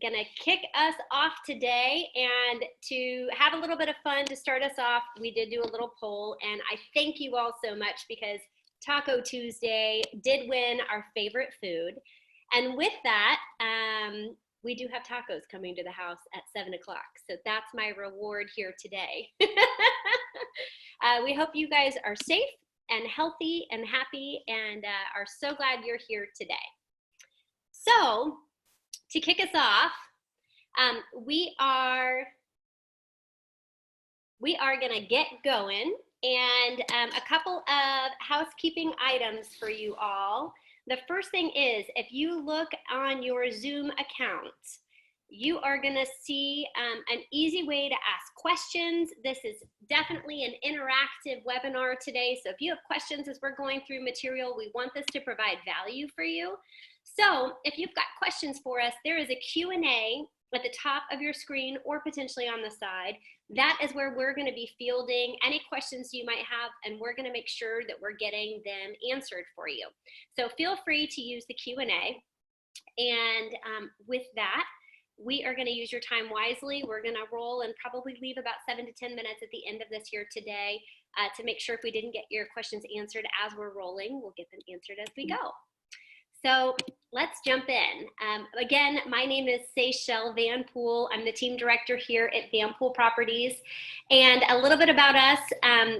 gonna kick us off today, and to have a little bit of fun to start us off, we did do a little poll, and I thank you all so much because Taco Tuesday did win our favorite food. And with that, we do have tacos coming to the house at 7 o'clock. So that's my reward here today. We hope you guys are safe and healthy and happy, and are so glad you're here today. So to kick us off, we are gonna get going, and a couple of housekeeping items for you all. The first thing is, if you look on your Zoom account, you are gonna see an easy way to ask questions. This is definitely an interactive webinar today, so if you have questions as we're going through material, we want this to provide value for you. So if you've got questions for us, there is a Q&A at the top of your screen or potentially on the side. That is where we're gonna be fielding any questions you might have, and we're gonna make sure that we're getting them answered for you. So feel free to use the Q&A. And with that, we are gonna use your time wisely. We're gonna roll and probably leave about 7 to 10 minutes at the end of this here today to make sure if we didn't get your questions answered as we're rolling, we'll get them answered as we go. So let's jump in. Again, my name is Seychelle Van Poole. I'm the team director here at Van Poole Properties. And a little bit about us,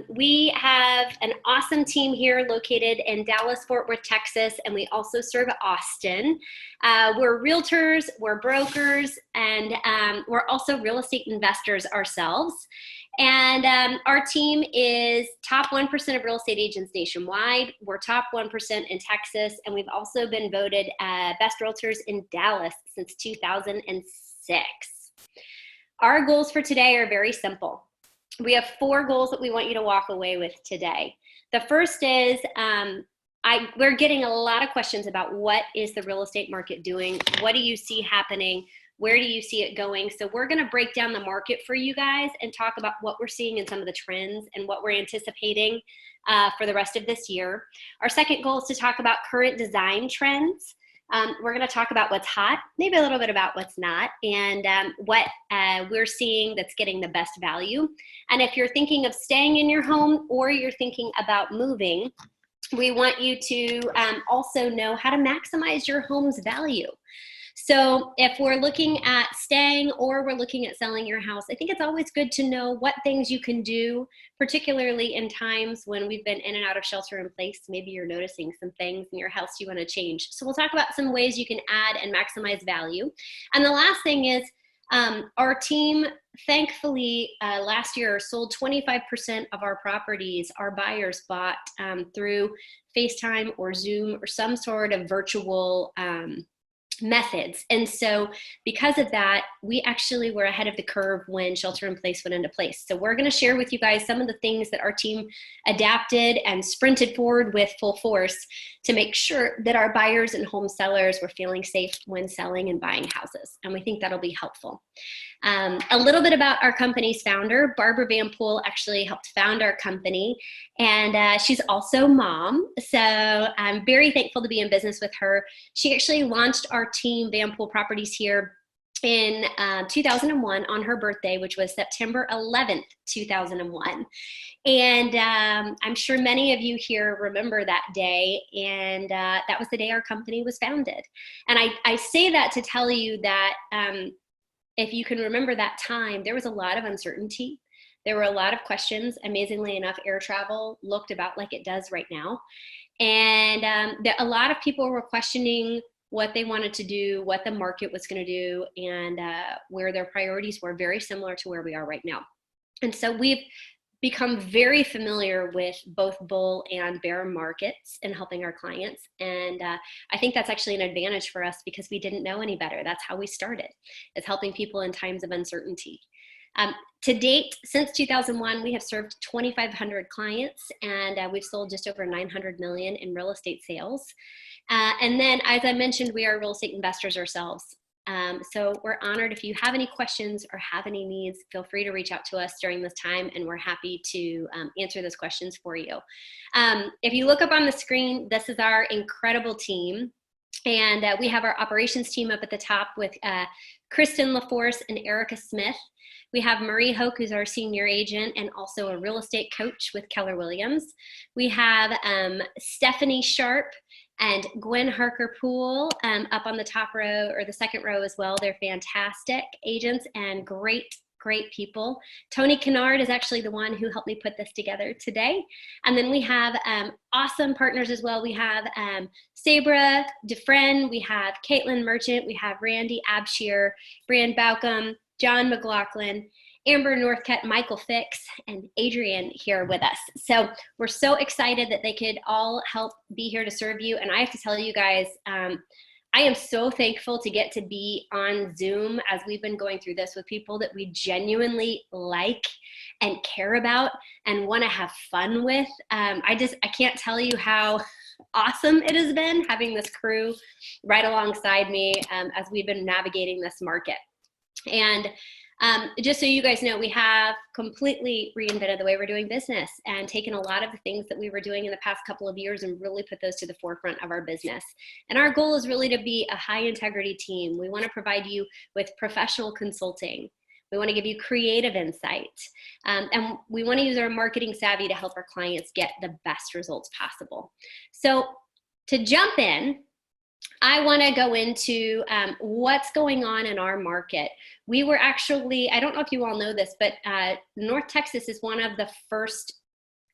we have an awesome team here located in Dallas, Fort Worth, Texas, and we also serve Austin. We're realtors, we're brokers, and we're also real estate investors ourselves. And our team is top 1% of real estate agents nationwide. We're top 1% in Texas, and we've also been voted best realtors in Dallas since 2006. Our goals for today are very simple. We have 4 goals that we want you to walk away with today. The first is, we're getting a lot of questions about what is the real estate market doing? What do you see happening? Where do you see it going? So we're gonna break down the market for you guys and talk about what we're seeing in some of the trends and what we're anticipating for the rest of this year. Our second goal is to talk about current design trends. We're gonna talk about what's hot, maybe a little bit about what's not, and what we're seeing that's getting the best value. And if you're thinking of staying in your home or you're thinking about moving, we want you to also know how to maximize your home's value. So if we're looking at staying or we're looking at selling your house, I think it's always good to know what things you can do, particularly in times when we've been in and out of shelter in place. Maybe you're noticing some things in your house you want to change. So we'll talk about some ways you can add and maximize value. And the last thing is, our team, thankfully, last year sold 25% of our properties our buyers bought through FaceTime or Zoom or some sort of virtual methods. And so because of that, we actually were ahead of the curve when shelter in place went into place. So we're going to share with you guys some of the things that our team adapted and sprinted forward with full force to make sure that our buyers and home sellers were feeling safe when selling and buying houses. And we think that'll be helpful. A little bit about our company's founder. Barbara Van Poole actually helped found our company, and she's also mom. So I'm very thankful to be in business with her. She actually launched our team, Van Poole Properties, here in 2001 on her birthday, which was September 11th, 2001. And I'm sure many of you here remember that day, and that was the day our company was founded. And I say that to tell you that if you can remember that time, there was a lot of uncertainty. There were a lot of questions. Amazingly enough, air travel looked about like it does right now. And a lot of people were questioning what they wanted to do, what the market was going to do, and where their priorities were, very similar to where we are right now. And so we've become very familiar with both bull and bear markets in helping our clients. And I think that's actually an advantage for us because we didn't know any better. That's how we started, is helping people in times of uncertainty. To date, since 2001, we have served 2,500 clients, and we've sold just over $900 million in real estate sales. And then, as I mentioned, we are real estate investors ourselves. So we're honored. If you have any questions or have any needs, feel free to reach out to us during this time, and we're happy to answer those questions for you. If you look up on the screen, this is our incredible team. And we have our operations team up at the top with Kristen LaForce and Erica Smith. We have Marie Hoke, who's our senior agent and also a real estate coach with Keller Williams. We have Stephanie Sharp and Gwen Harker Poole up on the top row or the second row as well. They're fantastic agents and great people. Tony Kennard is actually the one who helped me put this together today. And then we have awesome partners as well. We have Sabra Dufresne, we have Caitlin Merchant, we have Randy Abshir, Brand Baucom, John McLaughlin, Amber Northcutt, Michael Fix, and Adrian here with us. So we're so excited that they could all help be here to serve you. And I have to tell you guys, I am so thankful to get to be on Zoom as we've been going through this with people that we genuinely like and care about and want to have fun with. I can't tell you how awesome it has been having this crew right alongside me as we've been navigating this market. And just so you guys know, we have completely reinvented the way we're doing business and taken a lot of the things that we were doing in the past couple of years and really put those to the forefront of our business. And our goal is really to be a high integrity team. We want to provide you with professional consulting. We want to give you creative insight. And we want to use our marketing savvy to help our clients get the best results possible. So to jump in, I want to go into what's going on in our market. We were actually, I don't know if you all know this, but North Texas is one of the first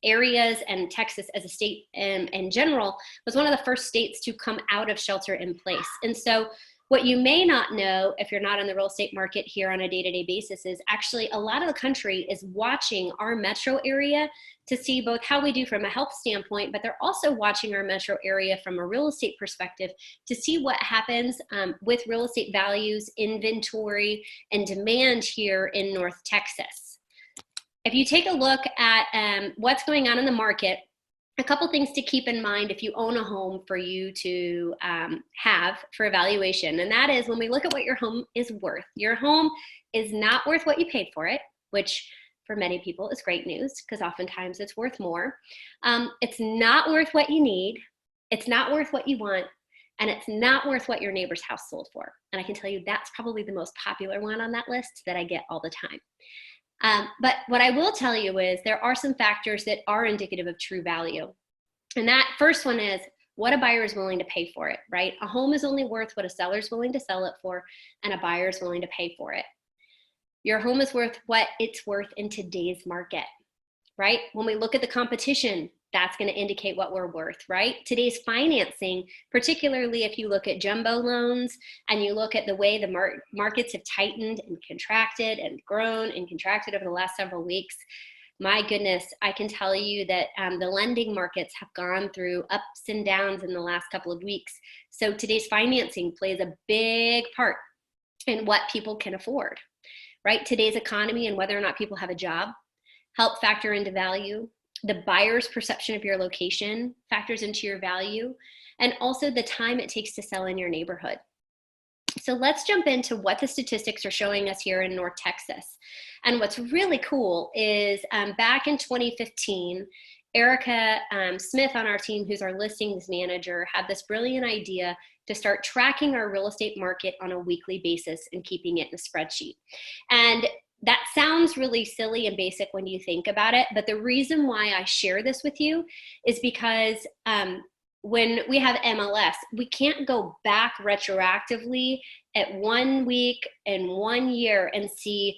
areas, and Texas as a state in general was one of the first states to come out of shelter in place. And so what you may not know if you're not in the real estate market here on a day-to-day basis is actually a lot of the country is watching our metro area to see both how we do from a health standpoint, but they're also watching our metro area from a real estate perspective to see what happens with real estate values, inventory, and demand here in North Texas. If you take a look at what's going on in the market, a couple things to keep in mind if you own a home for you to have for evaluation, and that is when we look at what your home is worth. Your home is not worth what you paid for it, which for many people is great news because oftentimes it's worth more. It's not worth what you need, it's not worth what you want, and it's not worth what your neighbor's house sold for. And I can tell you that's probably the most popular one on that list that I get all the time. But what I will tell you is there are some factors that are indicative of true value. And that first one is what a buyer is willing to pay for it, right? A home is only worth what a seller is willing to sell it for, and a buyer is willing to pay for it. Your home is worth what it's worth in today's market, right? When we look at the competition, that's going to indicate what we're worth, right? Today's financing, particularly if you look at jumbo loans and you look at the way the markets have tightened and contracted and grown and contracted over the last several weeks, my goodness, I can tell you that the lending markets have gone through ups and downs in the last couple of weeks. So today's financing plays a big part in what people can afford, right? Today's economy and whether or not people have a job help factor into value. The buyer's perception of your location factors into your value, and also the time it takes to sell in your neighborhood. So let's jump into what the statistics are showing us here in North Texas. And what's really cool is back in 2015, Erica Smith on our team, who's our listings manager, had this brilliant idea to start tracking our real estate market on a weekly basis and keeping it in a spreadsheet. And that sounds really silly and basic when you think about it, but the reason why I share this with you is because when we have MLS, we can't go back retroactively at 1 week and 1 year and see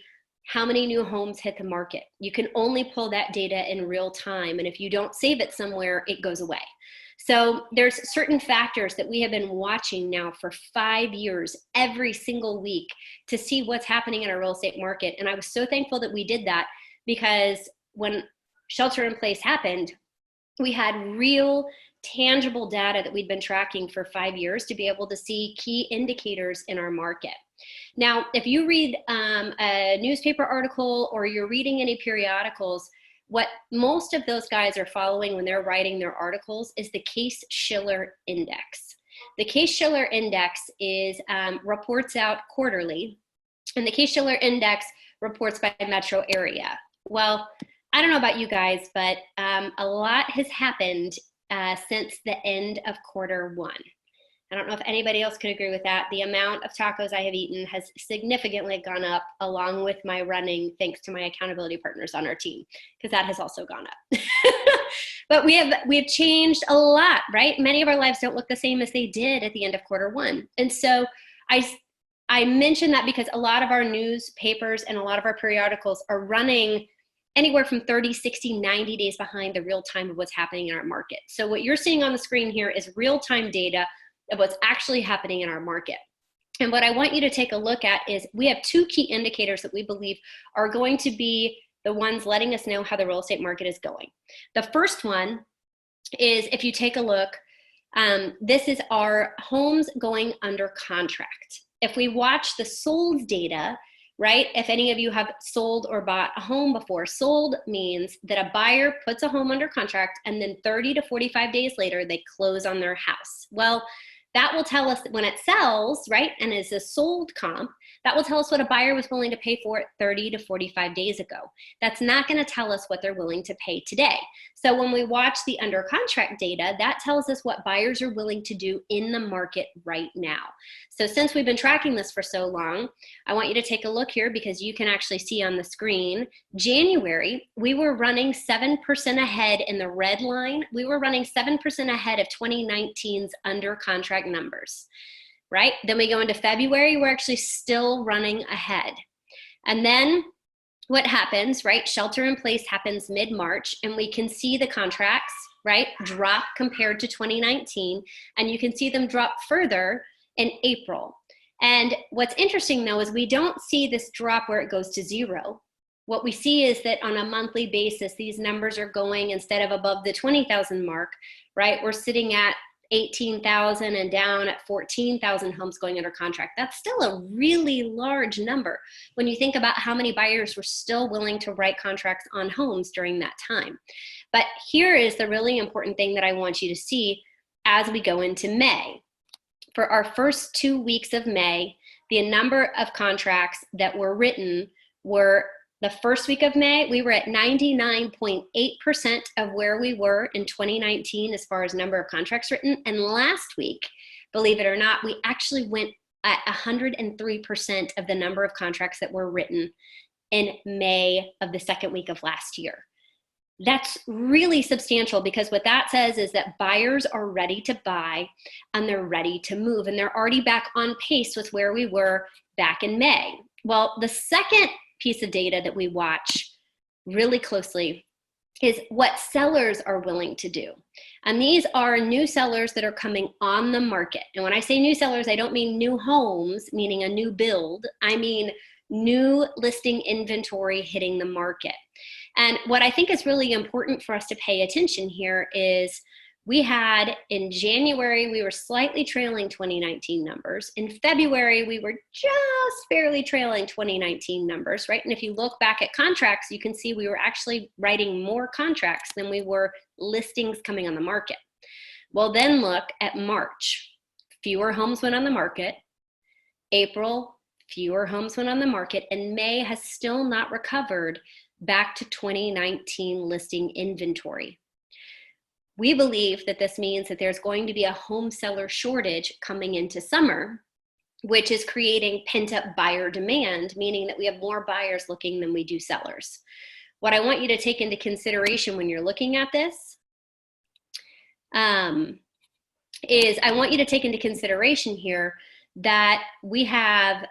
how many new homes hit the market. You can only pull that data in real time, and if you don't save it somewhere, it goes away. So there's certain factors that we have been watching now for 5 years, every single week, to see what's happening in our real estate market. And I was so thankful that we did that, because when shelter in place happened, we had real tangible data that we'd been tracking for 5 years to be able to see key indicators in our market. Now, if you read a newspaper article or you're reading any periodicals, what most of those guys are following when they're writing their articles is the Case-Shiller Index. The Case-Shiller Index is reports out quarterly, and the Case-Shiller Index reports by metro area. Well, I don't know about you guys, but a lot has happened since the end of quarter one. I don't know if anybody else could agree with that. The amount of tacos I have eaten has significantly gone up along with my running, thanks to my accountability partners on our team, because that has also gone up. But we have changed a lot, right? Many of our lives don't look the same as they did at the end of Q1. And so I mention that because a lot of our newspapers and a lot of our periodicals are running anywhere from 30, 60, 90 days behind the real time of what's happening in our market. So what you're seeing on the screen here is real-time data of what's actually happening in our market. And what I want you to take a look at is we have two key indicators that we believe are going to be the ones letting us know how the real estate market is going. The first one is, if you take a look, this is our homes going under contract. If we watch the sold data, right? If any of you have sold or bought a home before, sold means that a buyer puts a home under contract and then 30 to 45 days later, they close on their house. Well, that will tell us when it sells, right? And is a sold comp, that will tell us what a buyer was willing to pay for it 30 to 45 days ago. That's not going to tell us what they're willing to pay today. So when we watch the under contract data, that tells us what buyers are willing to do in the market right now. So since we've been tracking this for so long, I want you to take a look here because you can actually see on the screen, January, we were running 7% ahead in the red line. We were running 7% ahead of 2019's under contract numbers, right? Then we go into February, we're actually still running ahead. And then what happens, right? Shelter in place happens mid-March, and we can see the contracts, right, drop compared to 2019, and you can see them drop further in April. And what's interesting though is we don't see this drop where it goes to zero. What we see is that on a monthly basis, these numbers are going, instead of above the 20,000 mark, right, we're sitting at 18,000 and down at 14,000 homes going under contract. That's still a really large number when you think about how many buyers were still willing to write contracts on homes during that time. But here is the really important thing that I want you to see as we go into May. For our first 2 weeks of May, the number of contracts that were written were, the first week of May, we were at 99.8% of where we were in 2019 as far as number of contracts written. And last week, believe it or not, we actually went at 103% of the number of contracts that were written in May of the second week of last year. That's really substantial because what that says is that buyers are ready to buy and they're ready to move, and they're already back on pace with where we were back in May. Well, the second piece of data that we watch really closely is what sellers are willing to do. And these are new sellers that are coming on the market. And when I say new sellers, I don't mean new homes, meaning a new build. I mean new listing inventory hitting the market. And what I think is really important for us to pay attention here is we had in January, we were slightly trailing 2019 numbers. In February, we were just barely trailing 2019 numbers, right? And if you look back at contracts, you can see we were actually writing more contracts than we were listings coming on the market. Well, then look at March. Fewer homes went on the market. April, fewer homes went on the market. And May has still not recovered back to 2019 listing inventory. We believe that this means that there's going to be a home seller shortage coming into summer, which is creating pent-up buyer demand, meaning that we have more buyers looking than we do sellers. What I want you to take into consideration when you're looking at this is I want you to take into consideration here that we have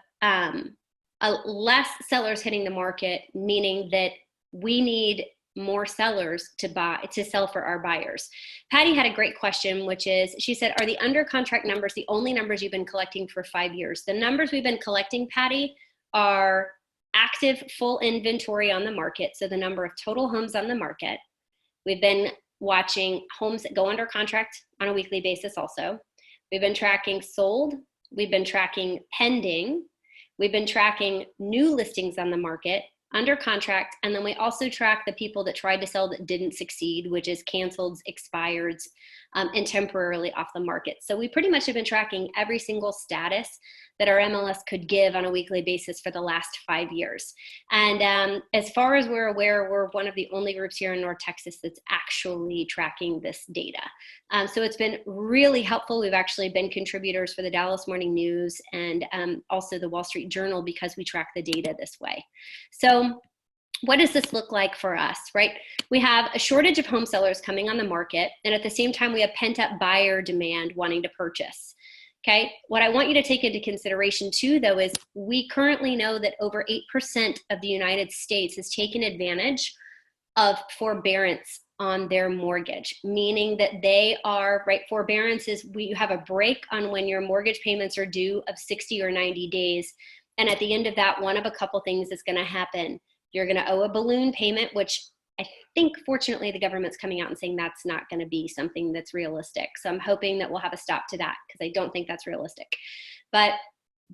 less sellers hitting the market, meaning that we need more sellers to sell for our buyers. Patty had a great question, which is, she said, are the under contract numbers the only numbers you've been collecting for 5 years? The numbers we've been collecting, Patty, are active full inventory on the market. So the number of total homes on the market. We've been watching homes that go under contract on a weekly basis also. We've been tracking sold. We've been tracking pending. We've been tracking new listings on the market, under contract, and then we also track the people that tried to sell that didn't succeed, which is canceled, expireds, and temporarily off the market. So we pretty much have been tracking every single status that our MLS could give on a weekly basis for the last 5 years. And as far as we're aware, we're one of the only groups here in North Texas that's actually tracking this data. So it's been really helpful. We've actually been contributors for the Dallas Morning News and also the Wall Street Journal because we track the data this way. So what does this look like for us, right? We have a shortage of home sellers coming on the market, and at the same time, we have pent-up buyer demand wanting to purchase. Okay, what I want you to take into consideration too, though, is we currently know that over 8% of the United States has taken advantage of forbearance on their mortgage, meaning that they are, right, forbearance is you have a break on when your mortgage payments are due of 60 or 90 days. And at the end of that, one of a couple things is going to happen. You're going to owe a balloon payment, which I think fortunately the government's coming out and saying that's not going to be something that's realistic. So I'm hoping that we'll have a stop to that because I don't think that's realistic. But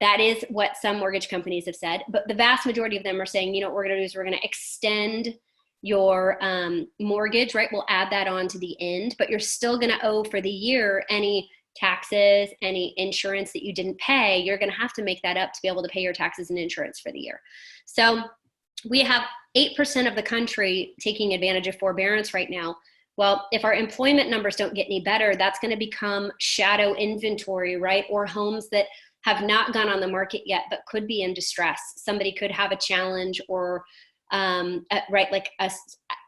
that is what some mortgage companies have said. But the vast majority of them are saying, you know, what we're going to do is we're going to extend your mortgage, right? We'll add that on to the end, but you're still going to owe for the year any taxes, any insurance that you didn't pay. You're going to have to make that up to be able to pay your taxes and insurance for the year. So we have 8% of the country taking advantage of forbearance right now. Well, if our employment numbers don't get any better, that's going to become shadow inventory, right? Or homes that have not gone on the market yet, but could be in distress. Somebody could have a challenge or, right, like a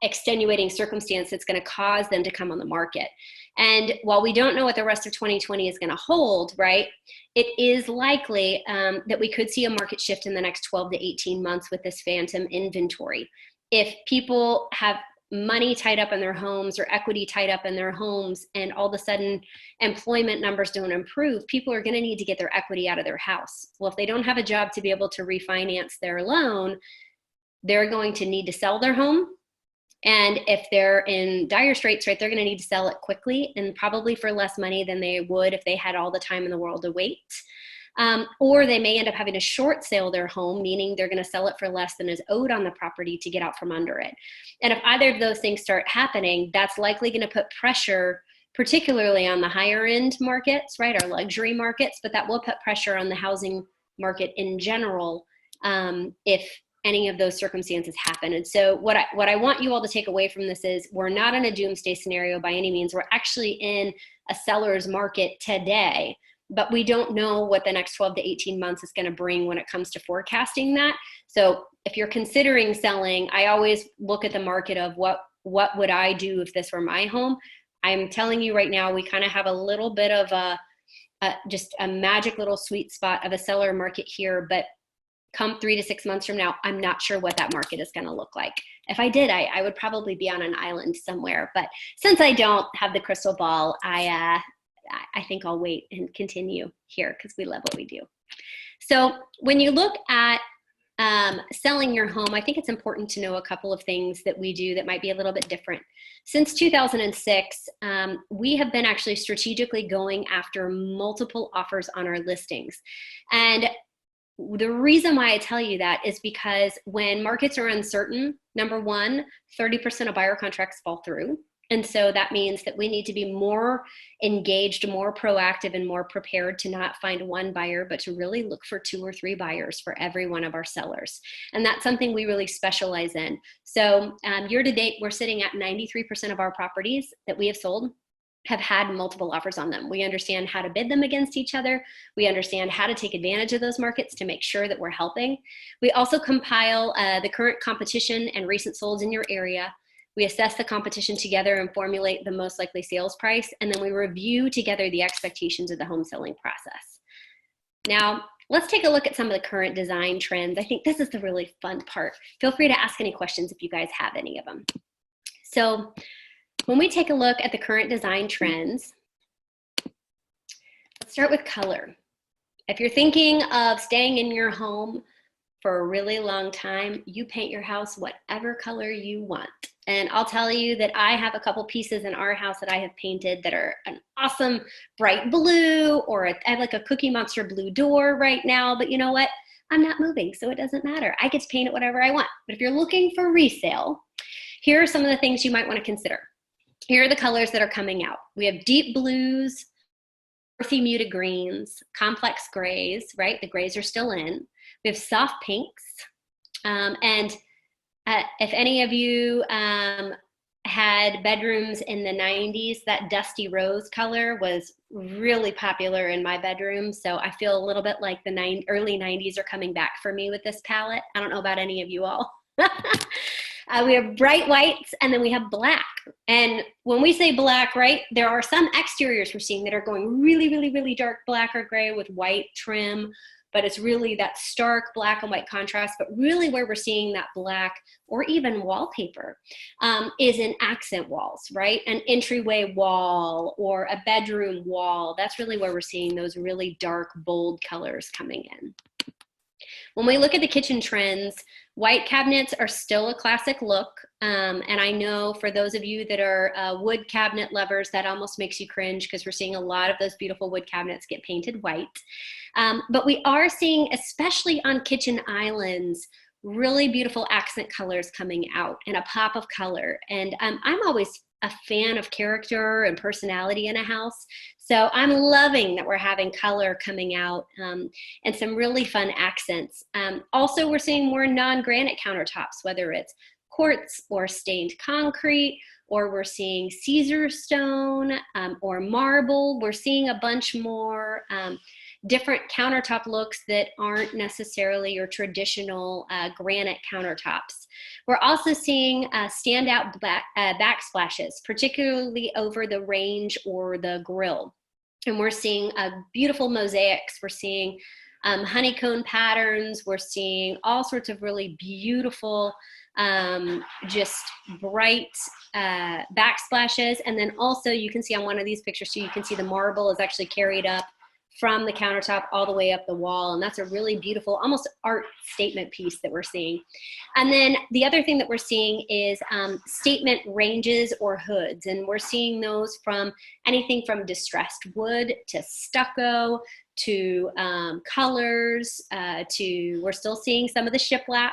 extenuating circumstance that's going to cause them to come on the market. And while we don't know what the rest of 2020 is going to hold, right, it is likely that we could see a market shift in the next 12 to 18 months with this phantom inventory. If people have money tied up in their homes or equity tied up in their homes and all of a sudden employment numbers don't improve, people are going to need to get their equity out of their house. Well, if they don't have a job to be able to refinance their loan, they're going to need to sell their home. And if they're in dire straits, right, they're going to need to sell it quickly and probably for less money than they would if they had all the time in the world to wait. Or they may end up having to short sale their home, meaning they're going to sell it for less than is owed on the property to get out from under it. And if either of those things start happening, that's likely going to put pressure, particularly on the higher end markets, right, our luxury markets, but that will put pressure on the housing market in general if any of those circumstances happen. And so what I want you all to take away from this is we're not in a doomsday scenario by any means. We're actually in a seller's market today, but we don't know what the next 12 to 18 months is going to bring when it comes to forecasting that. So if you're considering selling, I always look at the market of what would I do if this were my home. I'm telling you right now, we kind of have a little bit of just a magic little sweet spot of a seller market here, but come 3 to 6 months from now, I'm not sure what that market is going to look like. If I did, I would probably be on an island somewhere. But since I don't have the crystal ball, I think I'll wait and continue here because we love what we do. So when you look at selling your home, I think it's important to know a couple of things that we do that might be a little bit different. Since 2006, we have been actually strategically going after multiple offers on our listings. And the reason why I tell you that is because when markets are uncertain, number one, 30% of buyer contracts fall through. And so that means that we need to be more engaged, more proactive, and more prepared to not find one buyer, but to really look for 2 or 3 buyers for every one of our sellers. And that's something we really specialize in. So year to date, we're sitting at 93% of our properties that we have sold have had multiple offers on them. We understand how to bid them against each other. We understand how to take advantage of those markets to make sure that we're helping. We also compile the current competition and recent solds in your area. We assess the competition together and formulate the most likely sales price, and then we review together the expectations of the home selling process. Now, let's take a look at some of the current design trends. I think this is the really fun part. Feel free to ask any questions if you guys have any of them. So, when we take a look at the current design trends, let's start with color. If you're thinking of staying in your home for a really long time, you paint your house whatever color you want. And I'll tell you that I have a couple pieces in our house that I have painted that are an awesome bright blue, or I have like a Cookie Monster blue door right now, but you know what? I'm not moving, so it doesn't matter. I get to paint it whatever I want. But if you're looking for resale, here are some of the things you might want to consider. here are the colors that are coming out. We have deep blues, earthy muted greens, complex grays, right? The grays are still in. We have soft pinks. And if any of you had bedrooms in the 90s, that dusty rose color was really popular in my bedroom. So I feel a little bit like the early 90s are coming back for me with this palette. I don't know about any of you all. We have bright whites, and then we have black. And when we say black, right, there are some exteriors we're seeing that are going really, really, really dark black or gray with white trim, but it's really that stark black and white contrast. But really where we're seeing that black or even wallpaper is in accent walls, right? An entryway wall or a bedroom wall. That's really where we're seeing those really dark, bold colors coming in. When we look at the kitchen trends, white cabinets are still a classic look. And I know for those of you that are wood cabinet lovers, that almost makes you cringe because we're seeing a lot of those beautiful wood cabinets get painted white. But we are seeing, especially on kitchen islands, really beautiful accent colors coming out and a pop of color. And I'm always a fan of character and personality in a house. So I'm loving that we're having color coming out and some really fun accents. Also, we're seeing more non-granite countertops, whether it's quartz or stained concrete, or we're seeing Caesar stone or marble. We're seeing a bunch more different countertop looks that aren't necessarily your traditional granite countertops. We're also seeing standout backsplashes, particularly over the range or the grill. And we're seeing beautiful mosaics. We're seeing honeycomb patterns. We're seeing all sorts of really beautiful, just bright backsplashes. And then also you can see on one of these pictures, so you can see the marble is actually carried up from the countertop all the way up the wall. And that's a really beautiful, almost art statement piece that we're seeing. And then the other thing that we're seeing is statement ranges or hoods. And we're seeing those from anything from distressed wood to stucco to colors to, we're still seeing some of the shiplap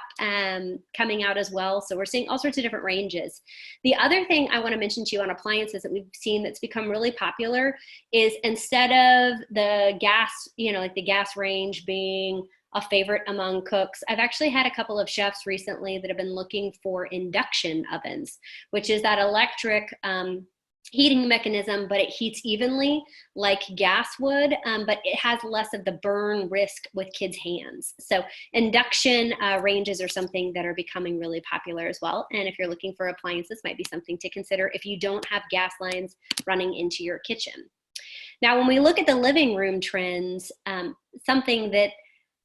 coming out as well. So we're seeing all sorts of different ranges. The other thing I want to mention to you on appliances that we've seen that's become really popular is, instead of the gas, you know, like the gas range being a favorite among cooks, I've actually had a couple of chefs recently that have been looking for induction ovens, which is that electric heating mechanism, but it heats evenly like gas would, but it has less of the burn risk with kids' hands. So induction ranges are something that are becoming really popular as well. And if you're looking for appliances, might be something to consider if you don't have gas lines running into your kitchen. Now, when we look at the living room trends, something that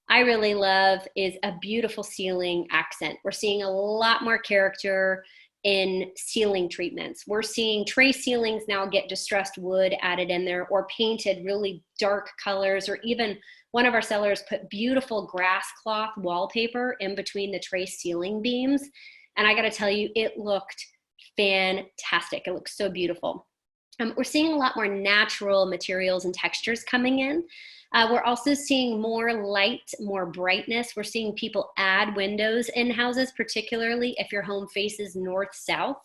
I really love is a beautiful ceiling accent. We're seeing a lot more character in ceiling treatments. We're seeing tray ceilings now get distressed wood added in there, or painted really dark colors, or even one of our sellers put beautiful grass cloth wallpaper in between the tray ceiling beams. And I gotta tell you, it looked fantastic. It looks so beautiful. We're seeing a lot more natural materials and textures coming in. We're also seeing more light, more brightness. We're seeing people add windows in houses, particularly if your home faces north-south.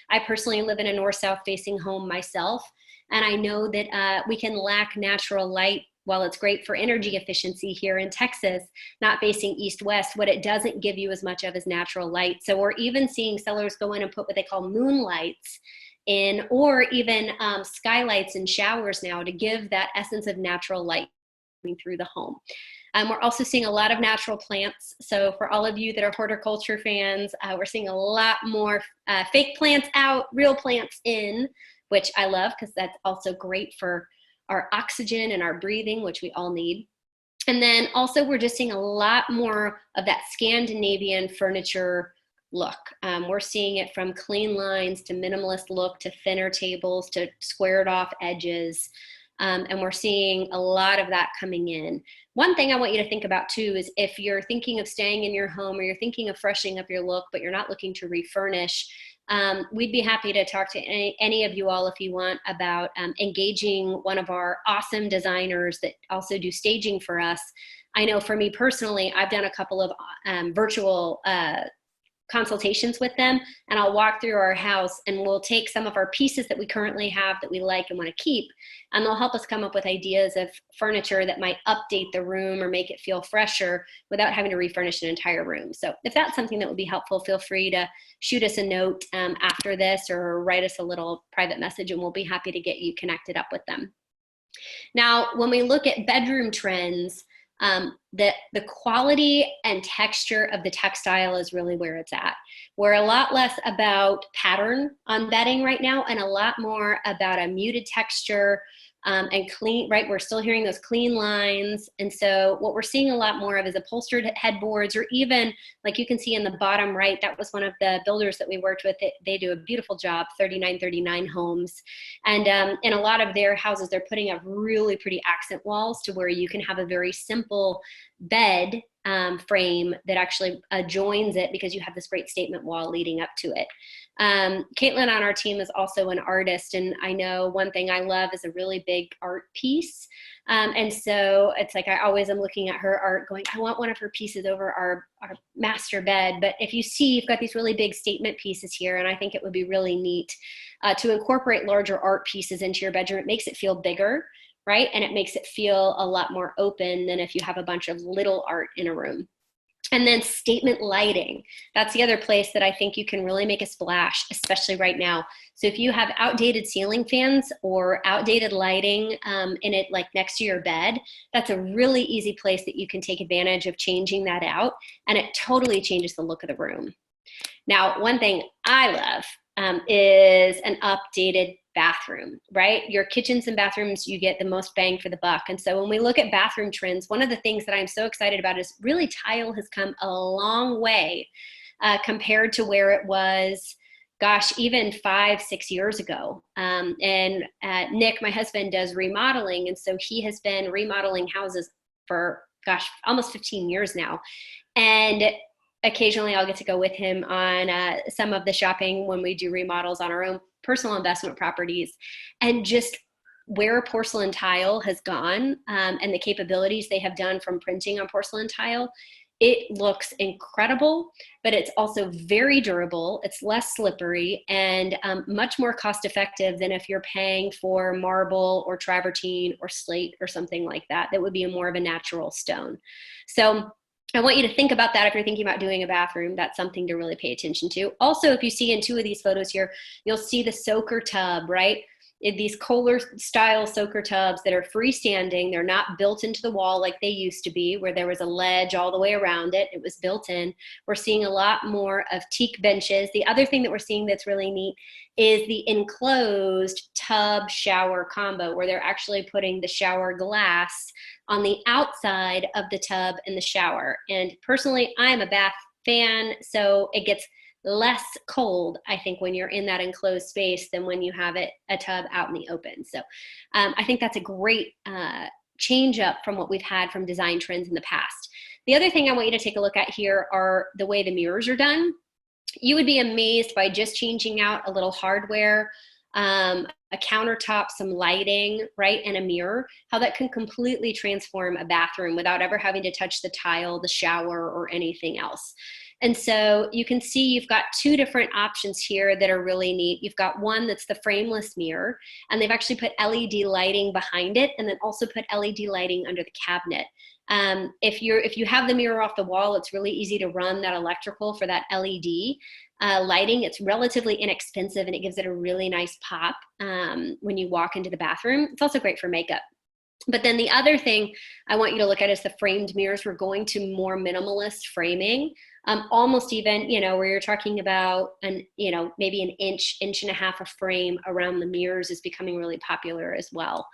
I personally live in a north-south facing home myself, and I know that we can lack natural light. While it's great for energy efficiency here in Texas, not facing east-west, what it doesn't give you as much of is natural light. So we're even seeing sellers go in and put what they call moonlights in, or even skylights and showers now, to give that essence of natural light through the home. We're also seeing a lot of natural plants. So for all of you that are horticulture fans, we're seeing a lot more fake plants out, real plants in, which I love, because that's also great for our oxygen and our breathing, which we all need. And then also we're just seeing a lot more of that Scandinavian furniture look. We're seeing it from clean lines to minimalist look to thinner tables to squared off edges. And we're seeing a lot of that coming in. One thing I want you to think about too is, if you're thinking of staying in your home, or you're thinking of freshening up your look, but you're not looking to refurnish, we'd be happy to talk to any of you all if you want about engaging one of our awesome designers that also do staging for us. I know for me personally, I've done a couple of virtual consultations with them, and I'll walk through our house, and we'll take some of our pieces that we currently have that we like and want to keep, and they'll help us come up with ideas of furniture that might update the room or make it feel fresher without having to refurnish an entire room. So if that's something that would be helpful, feel free to shoot us a note after this, or write us a little private message, and we'll be happy to get you connected up with them. Now, when we look at bedroom trends, the quality and texture of the textile is really where it's at. We're a lot less about pattern on bedding right now, and a lot more about a muted texture, and clean, right? We're still hearing those clean lines. And so what we're seeing a lot more of is upholstered headboards, or even like you can see in the bottom right, that was one of the builders that we worked with. They do a beautiful job, 3939 Homes. And in a lot of their houses, they're putting up really pretty accent walls to where you can have a very simple bed frame that actually joins it, because you have this great statement wall leading up to it. Caitlin on our team is also an artist, and I know one thing I love is a really big art piece. And so it's like I always am looking at her art going, I want one of her pieces over our master bed. But if you see, you've got these really big statement pieces here, and I think it would be really neat to incorporate larger art pieces into your bedroom. It makes it feel bigger, right? And it makes it feel a lot more open than if you have a bunch of little art in a room. And then statement lighting. That's the other place that I think you can really make a splash, especially right now. So if you have outdated ceiling fans or outdated lighting in it, like next to your bed, that's a really easy place that you can take advantage of changing that out, and it totally changes the look of the room. Now, one thing I love is an updated bathroom, right? Your kitchens and bathrooms, you get the most bang for the buck. And so when we look at bathroom trends, one of the things that I'm so excited about is really tile has come a long way compared to where it was, gosh, even 5-6 years ago. And Nick, my husband, does remodeling. And so he has been remodeling houses for, gosh, almost 15 years now. And occasionally I'll get to go with him on some of the shopping when we do remodels on our own personal investment properties, and just where porcelain tile has gone and the capabilities they have done from printing on porcelain tile. It looks incredible, but it's also very durable. It's less slippery, and much more cost effective than if you're paying for marble or travertine or slate or something like that. That would be more of a natural stone. So I want you to think about that if you're thinking about doing a bathroom. That's something to really pay attention to. Also, if you see in two of these photos here, you'll see the soaker tub, right? These Kohler style soaker tubs that are freestanding. They're not built into the wall like they used to be, where there was a ledge all the way around it. It was built in. We're seeing a lot more of teak benches. The other thing that we're seeing that's really neat is the enclosed tub shower combo, where they're actually putting the shower glass on the outside of the tub and the shower. And personally, I'm a bath fan, so it gets less cold, I think, when you're in that enclosed space than when you have a tub out in the open. So I think that's a great change up from what we've had from design trends in the past. The other thing I want you to take a look at here are the way the mirrors are done. You would be amazed by just changing out a little hardware, a countertop, some lighting, right, and a mirror, how that can completely transform a bathroom without ever having to touch the tile, the shower, or anything else. And so you can see you've got two different options here that are really neat. You've got one that's the frameless mirror, and they've actually put LED lighting behind it, and then also put LED lighting under the cabinet. If you have the mirror off the wall, it's really easy to run that electrical for that LED lighting. It's relatively inexpensive, and it gives it a really nice pop when you walk into the bathroom. It's also great for makeup. But then the other thing I want you to look at is the framed mirrors. We're going to more minimalist framing, almost even, where you're talking about maybe an inch and a half of frame around the mirrors is becoming really popular as well.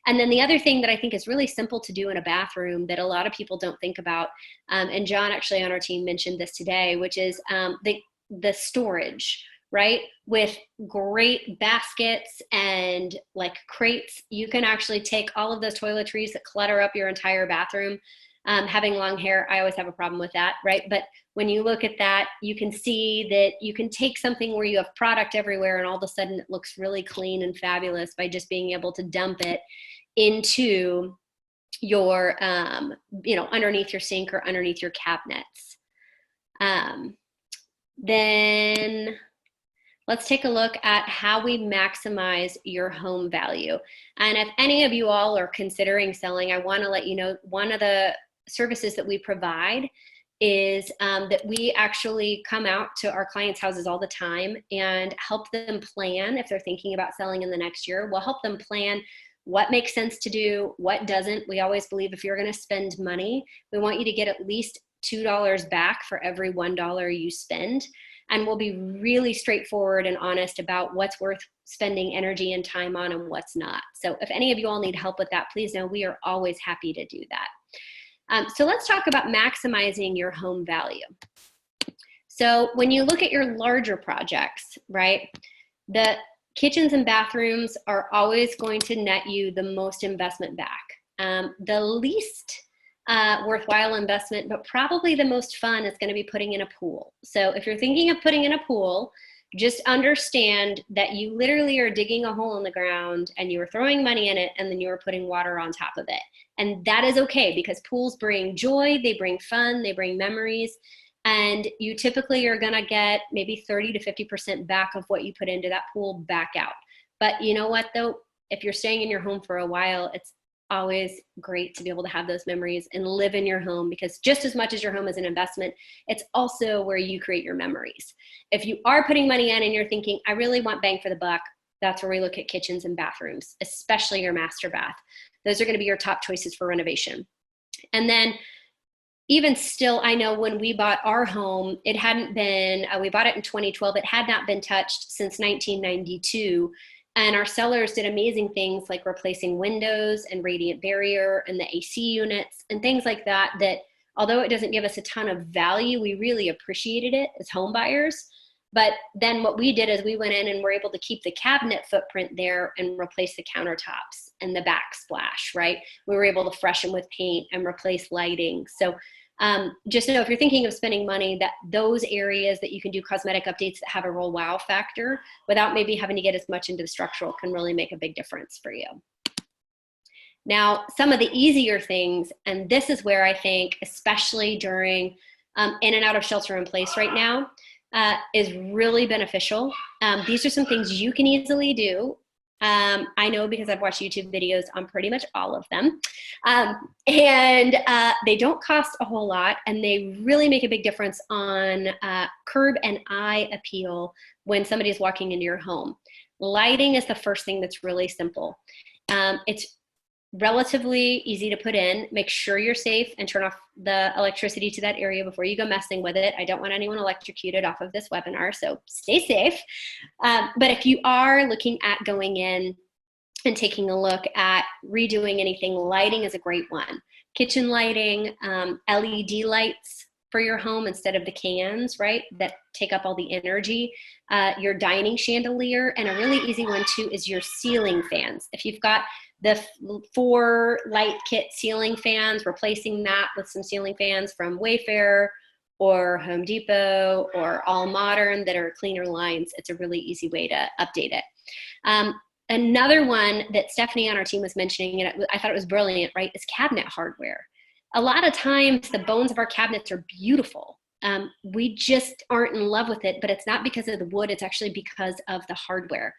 And then the other thing that I think is really simple to do in a bathroom that a lot of people don't think about, and John actually on our team mentioned this today, which is the storage, right? With great baskets and like crates, you can actually take all of those toiletries that clutter up your entire bathroom. Having long hair, I always have a problem with that, right? But when you look at that, you can see that you can take something where you have product everywhere and all of a sudden it looks really clean and fabulous by just being able to dump it into your, underneath your sink or underneath your cabinets. Then let's take a look at how we maximize your home value. And if any of you all are considering selling, I want to let you know one of the services that we provide is that we actually come out to our clients' houses all the time and help them plan if they're thinking about selling in the next year. We'll help them plan what makes sense to do, what doesn't. We always believe if you're going to spend money, we want you to get at least $2 back for every $1 you spend. And we'll be really straightforward and honest about what's worth spending energy and time on and what's not. So if any of you all need help with that, please know we are always happy to do that. So let's talk about maximizing your home value. So when you look at your larger projects, right, the kitchens and bathrooms are always going to net you the most investment back. The least worthwhile investment, but probably the most fun is going to be putting in a pool. So if you're thinking of putting in a pool, just understand that you literally are digging a hole in the ground and you are throwing money in it and then you are putting water on top of it. And that is okay because pools bring joy, they bring fun, they bring memories, and you typically are going to get maybe 30 to 50% back of what you put into that pool back out. But you know what though? If you're staying in your home for a while, it's always great to be able to have those memories and live in your home, because just as much as your home is an investment, it's also where you create your memories. If you are putting money in and you're thinking, I really want bang for the buck, that's where we look at kitchens and bathrooms, especially your master bath. Those are going to be your top choices for renovation. And then even still, I know when we bought our home, it hadn't been, we bought it in 2012, it had not been touched since 1992. And our sellers did amazing things like replacing windows and radiant barrier and the AC units and things like that, that although it doesn't give us a ton of value, we really appreciated it as home buyers. But then what we did is we went in and were able to keep the cabinet footprint there and replace the countertops and the backsplash, right? We were able to freshen with paint and replace lighting. So just know if you're thinking of spending money, that those areas that you can do cosmetic updates that have a real wow factor without maybe having to get as much into the structural can really make a big difference for you. Now, some of the easier things, and this is where I think, especially during in and out of shelter in place right now, is really beneficial. These are some things you can easily do. I know because I've watched YouTube videos on pretty much all of them. And they don't cost a whole lot, and they really make a big difference on curb and eye appeal when somebody is walking into your home. Lighting is the first thing that's really simple. It's relatively easy to put in. Make sure you're safe and turn off the electricity to that area before you go messing with it. I don't want anyone electrocuted off of this webinar, so stay safe. But if you are looking at going in and taking a look at redoing anything, lighting is a great one. Kitchen lighting, LED lights for your home instead of the cans, right, that take up all the energy. Your dining chandelier, and a really easy one too is your ceiling fans. If you've got the 4 light kit ceiling fans, replacing that with some ceiling fans from Wayfair or Home Depot or All Modern that are cleaner lines, it's a really easy way to update it. Another one that Stephanie on our team was mentioning, and I thought it was brilliant, right, is cabinet hardware. A lot of times the bones of our cabinets are beautiful. We just aren't in love with it, but it's not because of the wood, it's actually because of the hardware.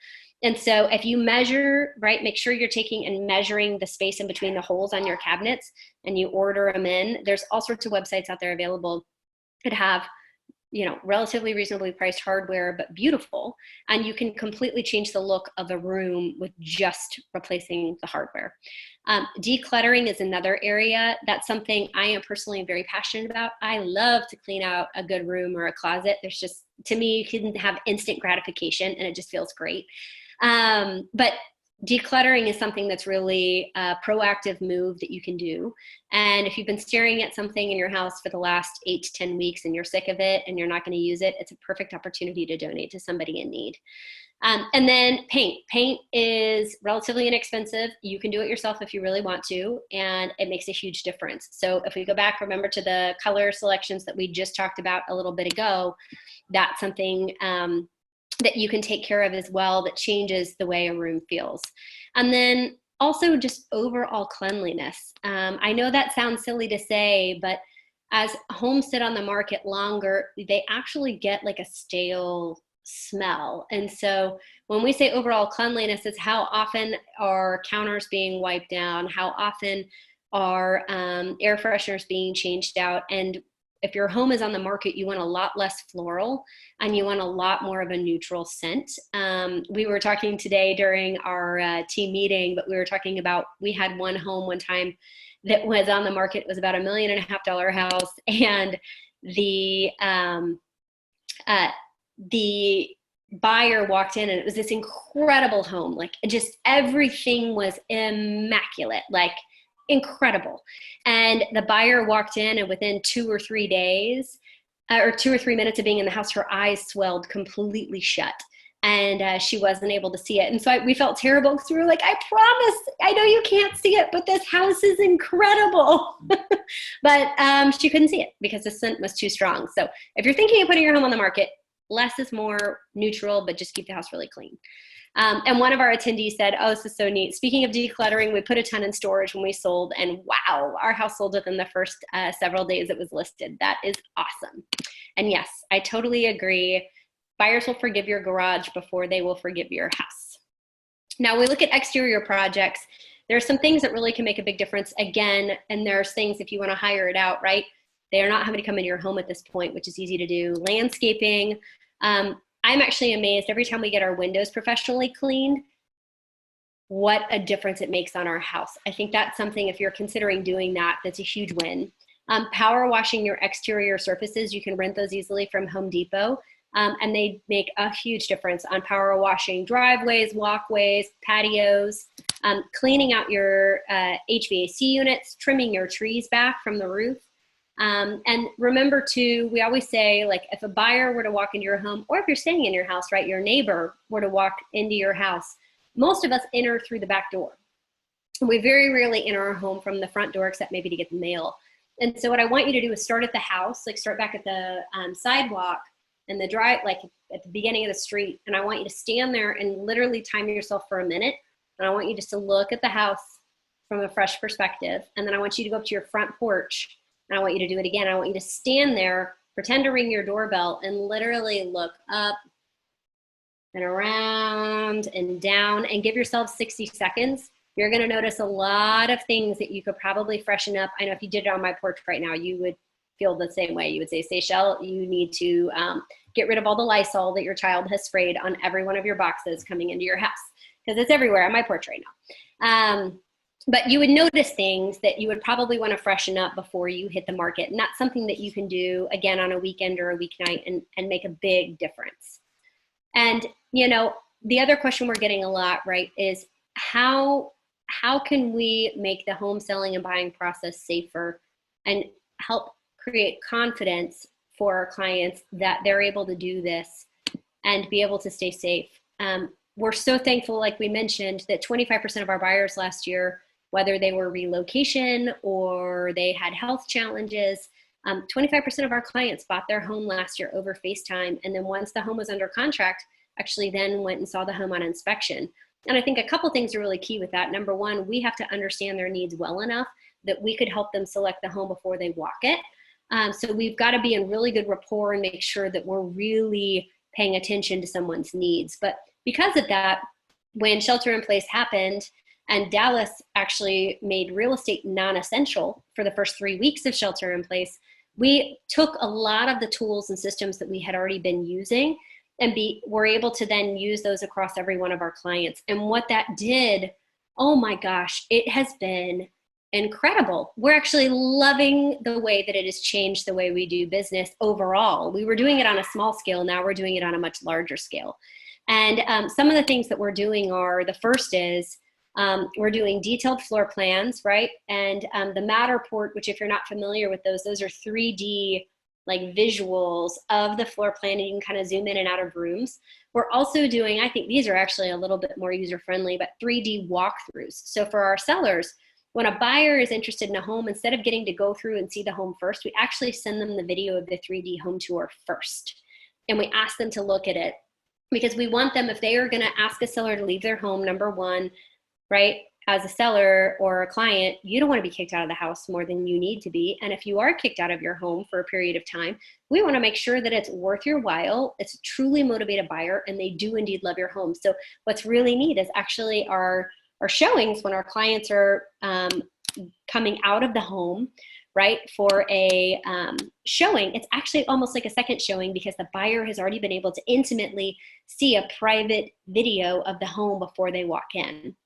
And so if you measure, right, make sure you're taking and measuring the space in between the holes on your cabinets and you order them in. There's all sorts of websites out there available that have, you know, relatively reasonably priced hardware, but beautiful. And you can completely change the look of a room with just replacing the hardware. Decluttering is another area. That's something I am personally very passionate about. I love to clean out a good room or a closet. There's just, to me, you can have instant gratification and it just feels great. But decluttering is something that's really a proactive move that you can do. And if you've been staring at something in your house for the last 8 to 10 weeks and you're sick of it and you're not going to use it, it's a perfect opportunity to donate to somebody in need. And then paint. Paint is relatively inexpensive. You can do it yourself if you really want to, and it makes a huge difference. So if we go back, remember to the color selections that we just talked about a little bit ago, that's something that you can take care of as well that changes the way a room feels. And then also just overall cleanliness. I know that sounds silly to say, but as homes sit on the market longer, they actually get like a stale smell. And so when we say overall cleanliness, it's how often are counters being wiped down, how often are air fresheners being changed out. And if your home is on the market, you want a lot less floral and you want a lot more of a neutral scent. We were talking today during our team meeting, but we were talking about, we had one home one time that was on the market. It was about $1.5 million house, and the buyer walked in and it was this incredible home. Like just everything was immaculate, like incredible. And the buyer walked in, and within 2 or 3 days, or 2 or 3 minutes of being in the house, her eyes swelled completely shut. And she wasn't able to see it. And so we felt terrible because we were like, I promise, I know you can't see it, but this house is incredible. But she couldn't see it because the scent was too strong. So if you're thinking of putting your home on the market, less is more, neutral, but just keep the house really clean. And one of our attendees said, oh, this is so neat. Speaking of decluttering, we put a ton in storage when we sold, and wow, our house sold within the first several days it was listed. That is awesome. And yes, I totally agree. Buyers will forgive your garage before they will forgive your house. Now we look at exterior projects. There are some things that really can make a big difference. Again, and there's things if you want to hire it out, right? They are not having to come into your home at this point, which is easy to do. Landscaping. I'm actually amazed every time we get our windows professionally cleaned, what a difference it makes on our house. I think that's something, if you're considering doing that, that's a huge win. Power washing your exterior surfaces, you can rent those easily from Home Depot. And they make a huge difference on power washing driveways, walkways, patios, cleaning out your HVAC units, trimming your trees back from the roof. And remember too, we always say, like, if a buyer were to walk into your home, or if you're staying in your house, right, your neighbor were to walk into your house, most of us enter through the back door. We very rarely enter our home from the front door, except maybe to get the mail. And so what I want you to do is start at the house, like start back at the sidewalk and the drive, like at the beginning of the street. And I want you to stand there and literally time yourself for a minute. And I want you just to look at the house from a fresh perspective. And then I want you to go up to your front porch. And I want you to do it again. I want you to stand there, pretend to ring your doorbell, and literally look up and around and down, and give yourself 60 seconds. You're going to notice a lot of things that you could probably freshen up. I know if you did it on my porch right now, you would feel the same way. You would say, Seychelle, you need to get rid of all the Lysol that your child has sprayed on every one of your boxes coming into your house, because it's everywhere on my porch right now. But you would notice things that you would probably want to freshen up before you hit the market. And that's something that you can do, again, on a weekend or a weeknight and make a big difference. And, you know, the other question we're getting a lot, right, is how can we make the home selling and buying process safer and help create confidence for our clients that they're able to do this and be able to stay safe. We're so thankful, like we mentioned, that 25% of our buyers last year, whether they were relocation or they had health challenges, 25% of our clients bought their home last year over FaceTime. And then once the home was under contract, actually then went and saw the home on inspection. And I think a couple things are really key with that. Number one, we have to understand their needs well enough that we could help them select the home before they walk it. So we've got to be in really good rapport and make sure that we're really paying attention to someone's needs. But because of that, when shelter in place happened and Dallas actually made real estate non-essential for the first 3 weeks of shelter in place, we took a lot of the tools and systems that we had already been using and were able to then use those across every one of our clients. And what that did, oh my gosh, it has been incredible. We're actually loving the way that it has changed the way we do business overall. We were doing it on a small scale. Now we're doing it on a much larger scale. And some of the things that we're doing are, the first is we're doing detailed floor plans, right? And the Matterport, which if you're not familiar with those are 3D like visuals of the floor plan, and you can kind of zoom in and out of rooms. We're also doing, I think these are actually a little bit more user-friendly, but 3D walkthroughs. So for our sellers, when a buyer is interested in a home, instead of getting to go through and see the home first, we actually send them the video of the 3D home tour first. And we ask them to look at it, because we want them, if they are going to ask a seller to leave their home, number one, right, as a seller or a client, you don't want to be kicked out of the house more than you need to be. And if you are kicked out of your home for a period of time, we want to make sure that it's worth your while. It's a truly motivated buyer and they do indeed love your home. So what's really neat is actually our showings when our clients are coming out of the home, right, for a showing. It's actually almost like a second showing because the buyer has already been able to intimately see a private video of the home before they walk in.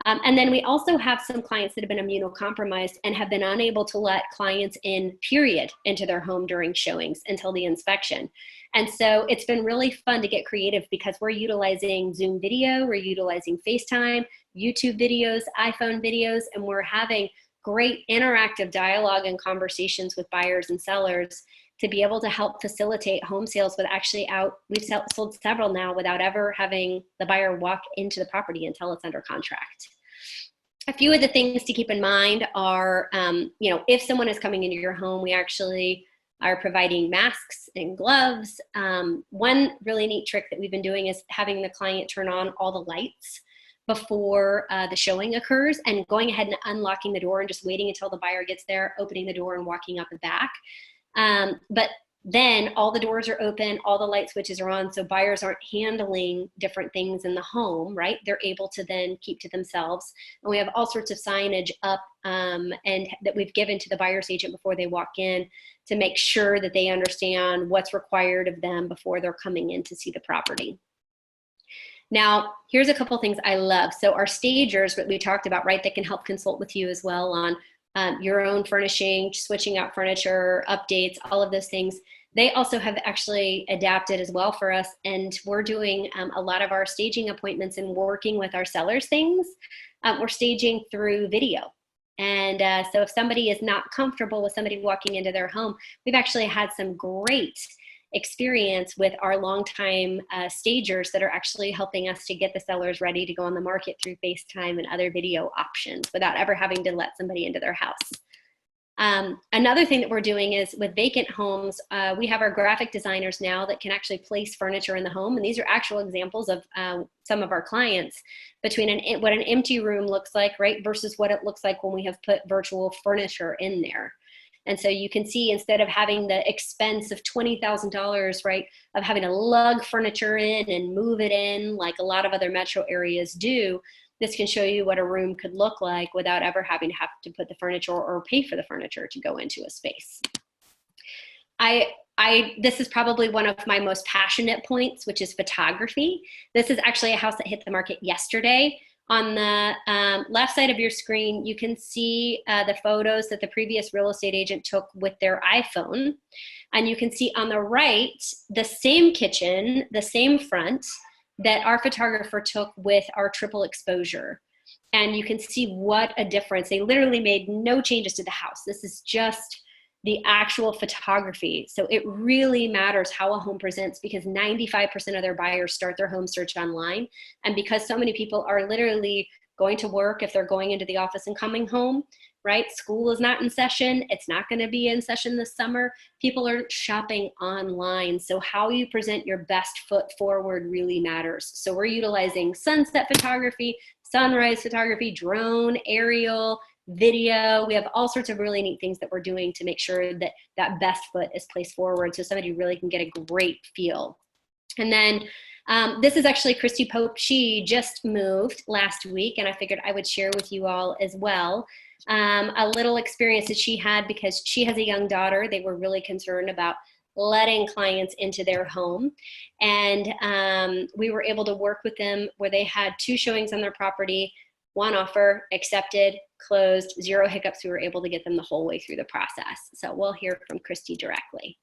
And then we also have some clients that have been immunocompromised and have been unable to let clients in, period, into their home during showings until the inspection. And so it's been really fun to get creative because we're utilizing Zoom video, we're utilizing FaceTime, YouTube videos, iPhone videos, and we're having great interactive dialogue and conversations with buyers and sellers to be able to help facilitate home sales with actually we've sold several now without ever having the buyer walk into the property until it's under contract. A few of the things to keep in mind are, if someone is coming into your home, we actually are providing masks and gloves. One really neat trick that we've been doing is having the client turn on all the lights before the showing occurs and going ahead and unlocking the door and just waiting until the buyer gets there, opening the door and walking out the back. But then all the doors are open, all the light switches are on, so buyers aren't handling different things in the home, right? They're able to then keep to themselves. And we have all sorts of signage up and that we've given to the buyer's agent before they walk in to make sure that they understand what's required of them before they're coming in to see the property. Now, here's a couple things I love. So our stagers that we talked about, right, that can help consult with you as well on your own furnishing, switching out furniture, updates, all of those things. They also have actually adapted as well for us. And we're doing a lot of our staging appointments and working with our sellers things. We're staging through video. And so if somebody is not comfortable with somebody walking into their home, we've actually had some great experience with our longtime stagers that are actually helping us to get the sellers ready to go on the market through FaceTime and other video options without ever having to let somebody into their house. Another thing that we're doing is with vacant homes, we have our graphic designers now that can actually place furniture in the home. And these are actual examples of some of our clients between what an empty room looks like, right, versus what it looks like when we have put virtual furniture in there. And so you can see instead of having the expense of $20,000, right, of having to lug furniture in and move it in like a lot of other metro areas do, this can show you what a room could look like without ever having to put the furniture or pay for the furniture to go into a space. This is probably one of my most passionate points, which is photography. This is actually a house that hit the market yesterday. On the left side of your screen, you can see the photos that the previous real estate agent took with their iPhone. And you can see on the right, the same kitchen, the same front that our photographer took with our triple exposure. And you can see what a difference. They literally made no changes to the house. This is just the actual photography. So it really matters how a home presents because 95% of their buyers start their home search online. And because so many people are literally going to work if they're going into the office and coming home, right? School is not in session. It's not going to be in session this summer. People are shopping online. So how you present your best foot forward really matters. So we're utilizing sunset photography, sunrise photography, drone, aerial, video. We have all sorts of really neat things that we're doing to make sure that that best foot is placed forward so somebody really can get a great feel. And then this is actually Christy Pope. She just moved last week and I figured I would share with you all as well a little experience that she had because she has a young daughter. They were really concerned about letting clients into their home. And we were able to work with them where they had 2 showings on their property, 1 offer, accepted, closed, 0 hiccups. We were able to get them the whole way through the process. So we'll hear from Christy directly.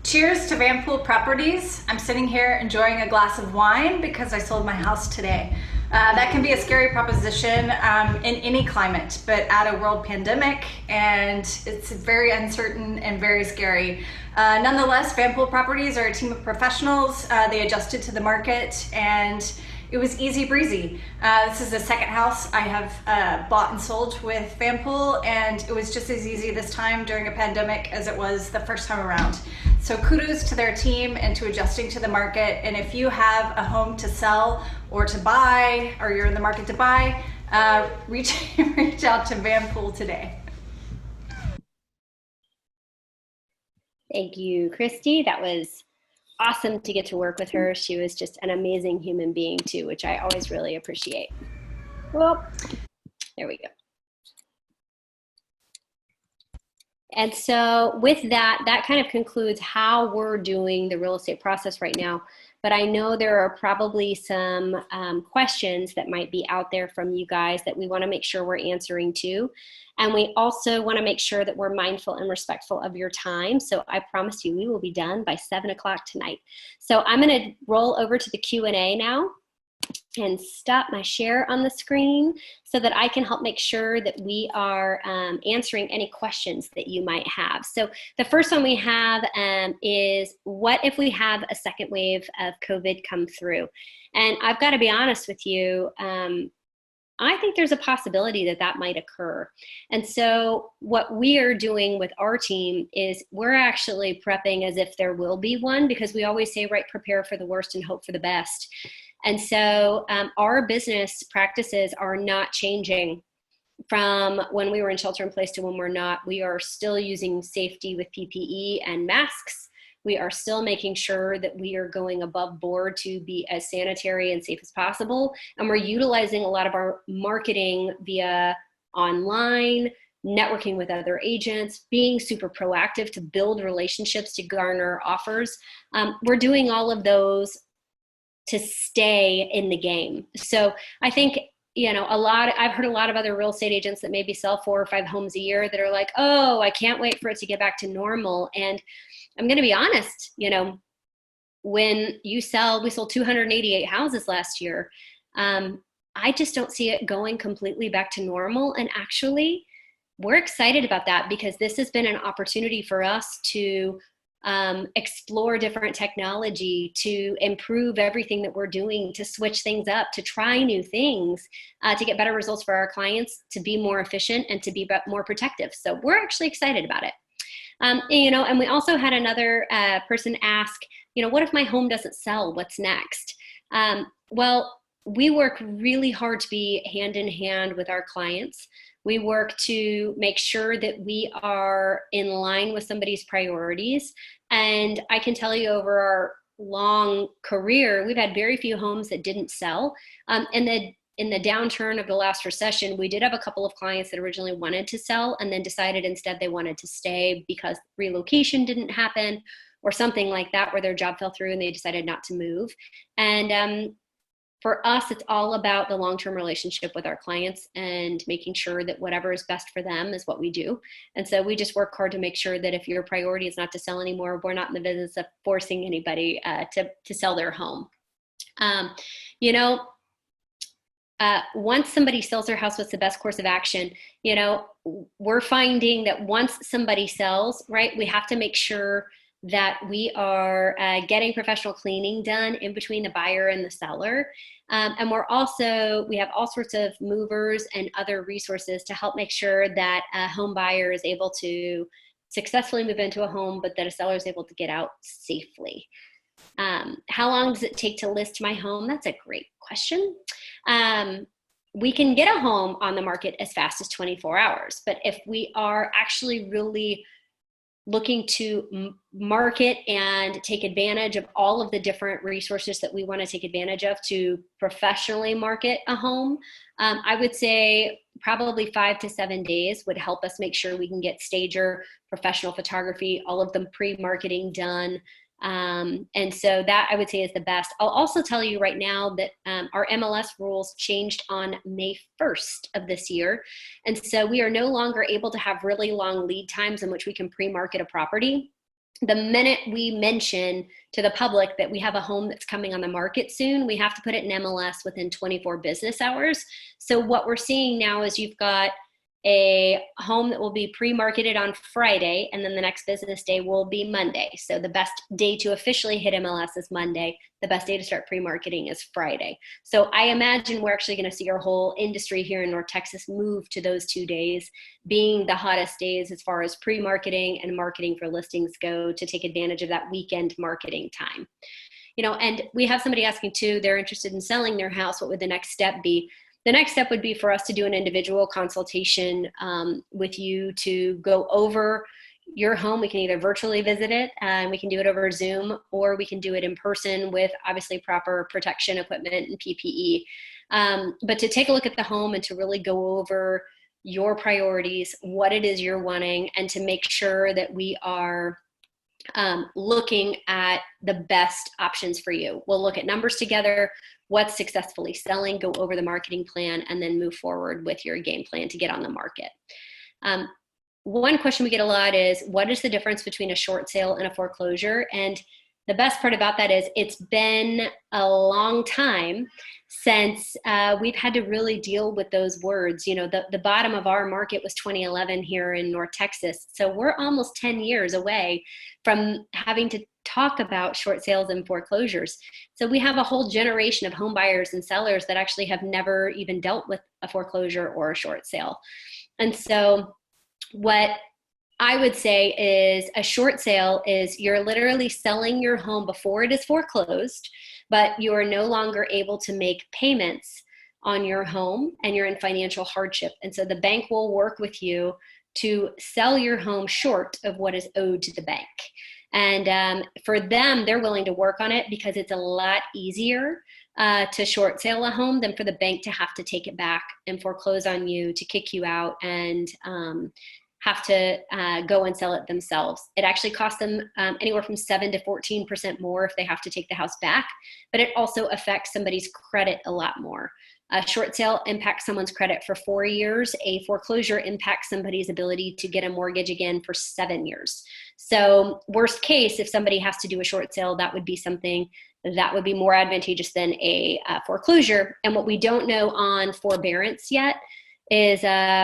Cheers to Van Poole Properties. I'm sitting here enjoying a glass of wine because I sold my house today. That can be a scary proposition in any climate, but at a world pandemic, and it's very uncertain and very scary. Nonetheless, Van Poole Properties are a team of professionals. They adjusted to the market, and it was easy breezy. This is the second house I have bought and sold with Van Poole, and it was just as easy this time during a pandemic as it was the first time around. So kudos to their team and to adjusting to the market. And if you have a home to sell or to buy, or you're in the market to buy, reach out to Van Poole today. Thank you, Christy. That was awesome to get to work with her. She was just an amazing human being too, which I always really appreciate. Well, there we go. And so with that, that kind of concludes how we're doing the real estate process right now. But I know there are probably some questions that might be out there from you guys that we want to make sure we're answering too. And we also want to make sure that we're mindful and respectful of your time. So I promise you, we will be done by 7 o'clock tonight. So I'm going to roll over to the Q&A now and stop my share on the screen so that I can help make sure that we are answering any questions that you might have. So the first one we have is, what if we have a second wave of COVID come through? And I've got to be honest with you, I think there's a possibility that that might occur. And so what we are doing with our team is we're actually prepping as if there will be one, because we always say, right, prepare for the worst and hope for the best. And so our business practices are not changing from when we were in shelter in place to when we're not. We are still using safety with PPE and masks. We are still making sure that we are going above board to be as sanitary and safe as possible. And we're utilizing a lot of our marketing via online, networking with other agents, being super proactive to build relationships to garner offers. We're doing all of those to stay in the game. So I think, you know, I've heard a lot of other real estate agents that maybe sell 4 or 5 homes a year that are like, oh, I can't wait for it to get back to normal. And I'm going to be honest, you know, when we sold 288 houses last year. I just don't see it going completely back to normal. And actually, we're excited about that, because this has been an opportunity for us to explore different technology, to improve everything that we're doing, to switch things up, to try new things, to get better results for our clients, to be more efficient and to be more protective. So we're actually excited about it. You know, and we also had another person ask, you know, what if my home doesn't sell? What's next? Well, we work really hard to be hand in hand with our clients. We work to make sure that we are in line with somebody's priorities. And I can tell you, over our long career, we've had very few homes that didn't sell. And in the downturn of the last recession, we did have a couple of clients that originally wanted to sell and then decided instead they wanted to stay because relocation didn't happen or something like that, where their job fell through and they decided not to move. And for us, it's all about the long-term relationship with our clients and making sure that whatever is best for them is what we do. And so we just work hard to make sure that if your priority is not to sell anymore, we're not in the business of forcing anybody to sell their home. You know, once somebody sells their house, what's the best course of action? You know, we're finding that once somebody sells, right, we have to make sure that we are getting professional cleaning done in between the buyer and the seller. And we have all sorts of movers and other resources to help make sure that a home buyer is able to successfully move into a home, but that a seller is able to get out safely. How long does it take to list my home? That's a great question. We can get a home on the market as fast as 24 hours, but if we are actually really looking to market and take advantage of all of the different resources that we want to take advantage of to professionally market a home, I would say probably 5 to 7 days would help us make sure we can get stager, professional photography, all of them pre-marketing done. And so that, I would say, is the best. I'll also tell you right now that our MLS rules changed on May 1st of this year. And so we are no longer able to have really long lead times in which we can pre-market a property. The minute we mention to the public that we have a home that's coming on the market soon, we have to put it in MLS within 24 business hours. So what we're seeing now is you've got a home that will be pre-marketed on Friday, and then the next business day will be Monday. So the best day to officially hit MLS is Monday. The best day to start pre-marketing is Friday. So I imagine we're actually going to see our whole industry here in North Texas move to those 2 days being the hottest days as far as pre-marketing and marketing for listings go, to take advantage of that weekend marketing time. And we have somebody asking too, they're interested in selling their house. What would the next step be? The next step would be for us to do an individual consultation with you to go over your home. We can either virtually visit it, and we can do it over Zoom, or we can do it in person with obviously proper protection equipment and PPE. But to take a look at the home and to really go over your priorities, what it is you're wanting, and to make sure that we are looking at the best options for you. We'll look at numbers together, what's successfully selling, go over the marketing plan, and then move forward with your game plan to get on the market. One question we get a lot is, what is the difference between a short sale and a foreclosure? And the best part about that is it's been a long time since we've had to really deal with those words. The bottom of our market was 2011 here in North Texas. So we're almost 10 years away from having to talk about short sales and foreclosures. So we have a whole generation of home buyers and sellers that actually have never even dealt with a foreclosure or a short sale. And so what I would say is a short sale is you're literally selling your home before it is foreclosed, but you are no longer able to make payments on your home and you're in financial hardship. And so the bank will work with you to sell your home short of what is owed to the bank. And for them, they're willing to work on it because it's a lot easier to short sale a home than for the bank to have to take it back and foreclose on you, to kick you out, and have to go and sell it themselves. It actually costs them anywhere from 7 to 14% more if they have to take the house back, but it also affects somebody's credit a lot more. A short sale impacts someone's credit for 4 years. A foreclosure impacts somebody's ability to get a mortgage again for 7 years. So worst case, if somebody has to do a short sale, that would be something that would be more advantageous than a foreclosure. And what we don't know on forbearance yet is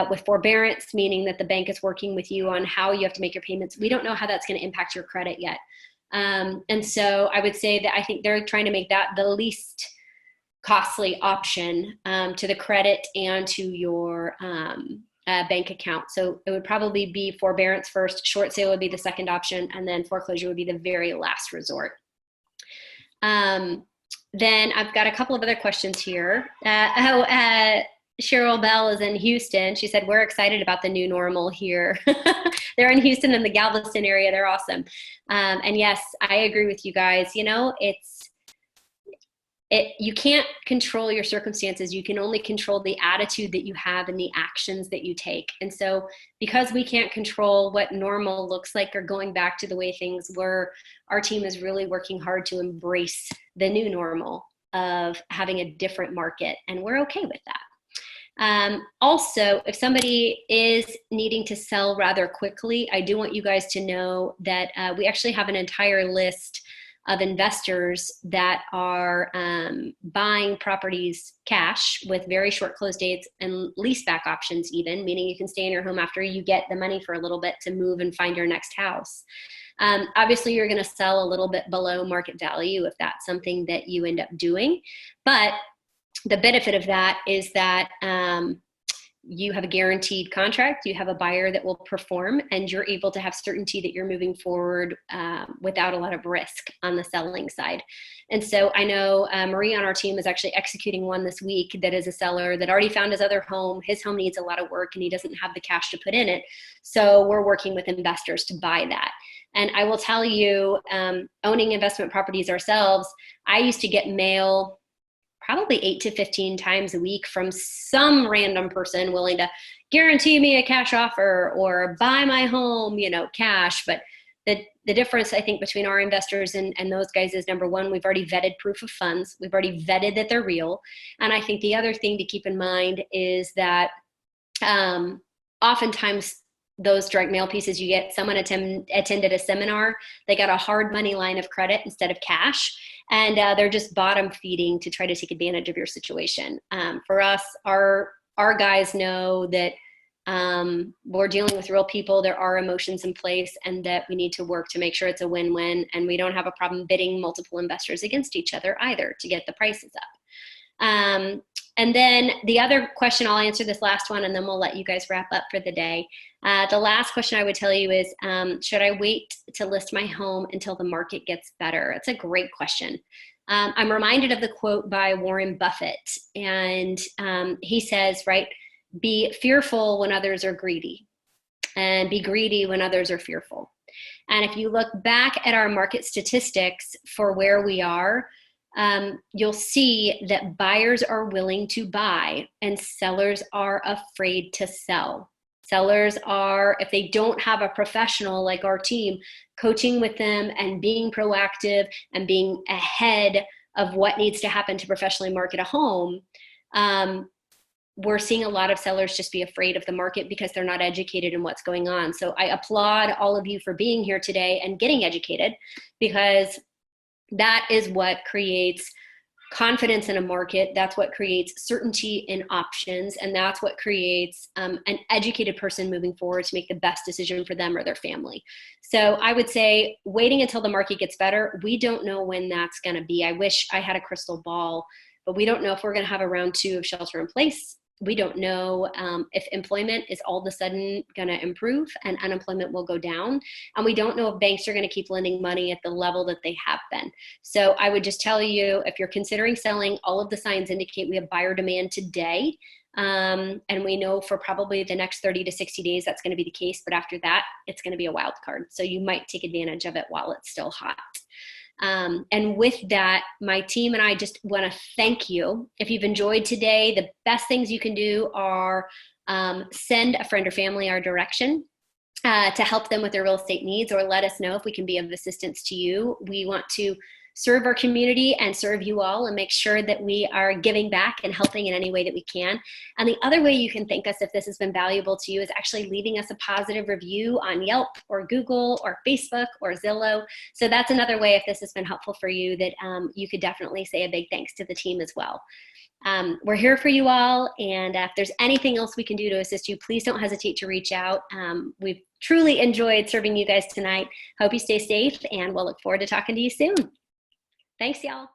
with forbearance, meaning that the bank is working with you on how you have to make your payments. We don't know how that's going to impact your credit yet. And so I would say that I think they're trying to make that the least costly option to the credit and to your bank account. So it would probably be forbearance first, short sale would be the second option, and then foreclosure would be the very last resort. Then I've got a couple of other questions here. Cheryl Bell is in Houston. She said, we're excited about the new normal here. They're in Houston in the Galveston area. They're awesome. And yes, I agree with you guys. You can't control your circumstances. You can only control the attitude that you have and the actions that you take. And so because we can't control what normal looks like or going back to the way things were, our team is really working hard to embrace the new normal of having a different market. And we're okay with that. Also, if somebody is needing to sell rather quickly, I do want you guys to know that we actually have an entire list of investors that are buying properties cash with very short close dates and leaseback options even, meaning you can stay in your home after you get the money for a little bit to move and find your next house. Obviously, you're going to sell a little bit below market value if that's something that you end up doing, but the benefit of that is that you have a guaranteed contract, you have a buyer that will perform, and you're able to have certainty that you're moving forward without a lot of risk on the selling side. And so I know Marie on our team is actually executing one this week that is a seller that already found his other home. His home needs a lot of work and he doesn't have the cash to put in it. So we're working with investors to buy that. And I will tell you, owning investment properties ourselves, I used to get mail probably 8 to 15 times a week from some random person willing to guarantee me a cash offer or buy my home, cash. But the difference, I think, between our investors and those guys is, number one, we've already vetted proof of funds. We've already vetted that they're real. And I think the other thing to keep in mind is that oftentimes those direct mail pieces, you get someone attended a seminar, they got a hard money line of credit instead of cash, and they're just bottom feeding to try to take advantage of your situation. For us, our guys know that We're dealing with real people. There are emotions in place, and that we need to work to make sure it's a win-win. And we don't have a problem bidding multiple investors against each other either to get the prices up. And then the other question, I'll answer this last one, and then we'll let you guys wrap up for the day. The last question I would tell you is, should I wait to list my home until the market gets better? It's a great question. I'm reminded of the quote by Warren Buffett, and he says, right, be fearful when others are greedy, and be greedy when others are fearful. And if you look back at our market statistics for where we are, you'll see that buyers are willing to buy and sellers are afraid to sell. Sellers are, if they don't have a professional like our team coaching with them and being proactive and being ahead of what needs to happen to professionally market a home, we're seeing a lot of sellers just be afraid of the market because they're not educated in what's going on. So I applaud all of you for being here today and getting educated, because that is what creates confidence in a market. That's what creates certainty in options. And that's what creates an educated person moving forward to make the best decision for them or their family. So I would say waiting until the market gets better. We don't know when that's going to be. I wish I had a crystal ball, but we don't know if we're going to have a round 2 of shelter in place. We don't know if employment is all of a sudden going to improve and unemployment will go down. And we don't know if banks are going to keep lending money at the level that they have been. So I would just tell you, if you're considering selling, all of the signs indicate we have buyer demand today. And we know for probably the next 30 to 60 days that's going to be the case. But after that, it's going to be a wild card. So you might take advantage of it while it's still hot. And with that, my team and I just want to thank you. If you've enjoyed today, the best things you can do are send a friend or family our direction to help them with their real estate needs, or let us know if we can be of assistance to you. We want to serve our community and serve you all and make sure that we are giving back and helping in any way that we can. And the other way you can thank us if this has been valuable to you is actually leaving us a positive review on Yelp or Google or Facebook or Zillow. So that's another way, if this has been helpful for you, that you could definitely say a big thanks to the team as well. We're here for you all, and if there's anything else we can do to assist you, please don't hesitate to reach out. We've truly enjoyed serving you guys tonight. Hope you stay safe, and we'll look forward to talking to you soon. Thanks, y'all.